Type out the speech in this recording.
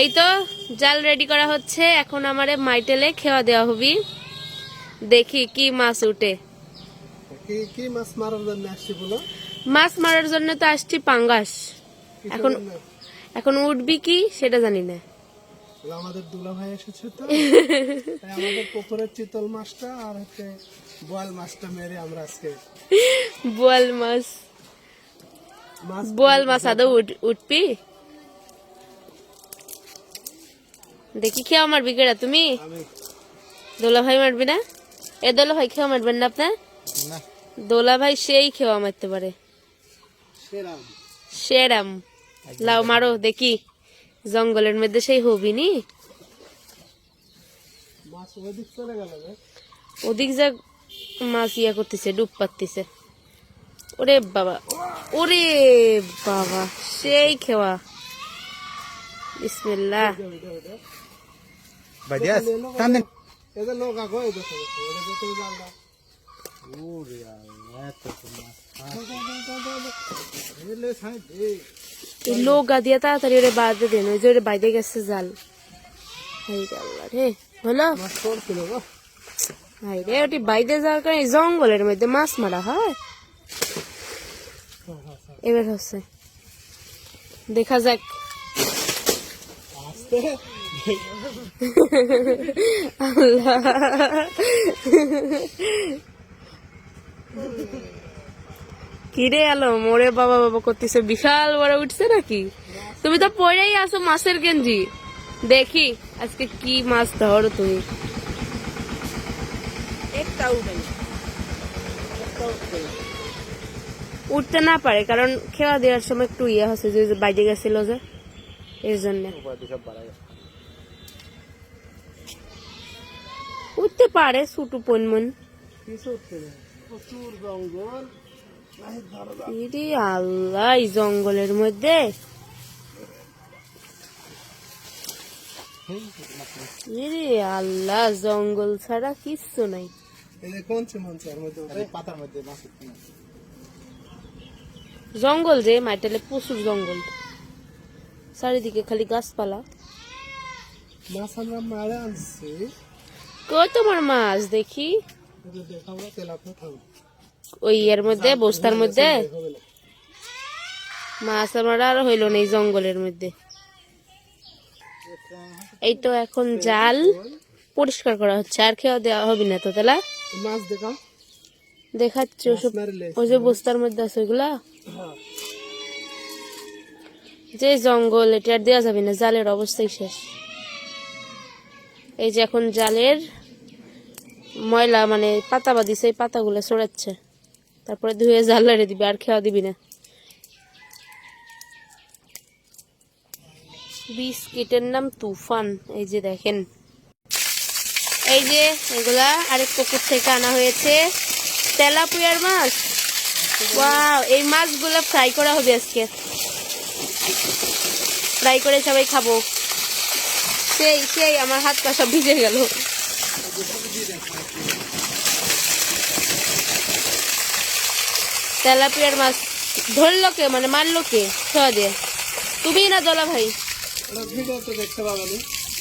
এই তো জাল রেডি করা হচ্ছে, এখন আমারে মাইটেলে খেওয়া দেওয়া হবি। দেখি কি মাছ উঠে। কি মাছ মারার জন্য আসছি বলো? মাছ মারার জন্য তো আসছি পাঙ্গাস। এখন এখন উঠবি কি সেটা জানি না। আমাদের দুলা ভাই এসেছে তো, তাই আমাদের পুকুরের চিতল মাছটা আর হচ্ছে বোয়াল মাছটা মেরে আমরা আজকে বোয়াল মাছ বোয়াল মাছ আদৌ উঠবি? দেখি খেয়া মারবি কেডা তুমি? দোলা ভাই মারবি না? এ দোলা ভাই খেয়া মারবেন না আপনার? দোলা ভাই সেই খেয়া মারতে পারে, সেরাম। লাও মারো দেখি, জঙ্গলের মধ্যে সেই হবি নি। ওদিক যা মাছ ইয়া করতেছে, ডুব পাতিছে। ওরে বাবা, ওরে বাবা, সেই খেওয়া। বিসমিল্লাহ। লোগা দিয়ে তাড়াতাড়ি ওরে বাঁধে দেন, ওই যে ওরে বাইরে গেছে জাল। রে হলো হাই রে, ওটি বাইরে যাওয়ার কারণে জঙ্গলের মধ্যে মাছ মারা হয়। এবার হচ্ছে দেখা যাক। আল্লাহ, কিরে আলো মোরে বাবা বাবা করতেছে, বিশাল বড় উঠছে নাকি? তুমি তো পড়েই আসো মাছের গেঞ্জি। দেখি আজকে কি মাছ ধরো তুমি। উঠতে না পারে কারণ খেয়া দেওয়ার সময় একটু ইয়ে হচ্ছে, যে বাইরে গেছিল যে, এর জন্য উঠতে পারে ছোটু পনমন। আল্লাহ, এই জঙ্গলের মধ্যে আল্লাহ, জঙ্গল ছাড়া কিচ্ছু নাই। জঙ্গল যে মাইটালে প্রচুর জঙ্গল, চারিদিকে খালি গাছপালা। মাছ আমরা মারে আনছি। কই তোমার মাছ দেখি? ওই এর মধ্যে বস্তার মধ্যে মাছ আমরা আর হইল না এই জঙ্গলের মধ্যে। এই তো এখন জাল পরিষ্কার করা হচ্ছে, আর খেয়া দেওয়া হবে না তো। তাহলে মাছ দেখাও, দেখাচ্ছ ওই যে বস্তার মধ্যে আছে ওইগুলা। যে জঙ্গল, এটা আর দেওয়া যাবে না, জালের অবস্থাই শেষ। এই যে এখন জালের ময়লা মানে পাতা বাঁধিছে, এই পাতাগুলো ছড়াচ্ছে, তারপরে ধুয়ে জাল লাড়ে দিবি, আর খেয়া দিবি না। বিস্কিটের নাম তুফান। এই যে দেখেন, এই যে এগুলা আরেক পুকুর থেকে আনা হয়েছে, তেলাপিয়ার মাছ। ওয়াও, এই মাছগুলো ফ্রাই করা হবে আজকে, ফ্রাই করে সবাই খাবো। সেই সেই আমার হাত পা সব ভিজে গেল। তেলাপিয়ার মাছ ধরলো কে, মানে মারলো কে? সহজে তুমি না দোলা ভাই? দেখতে পাবো।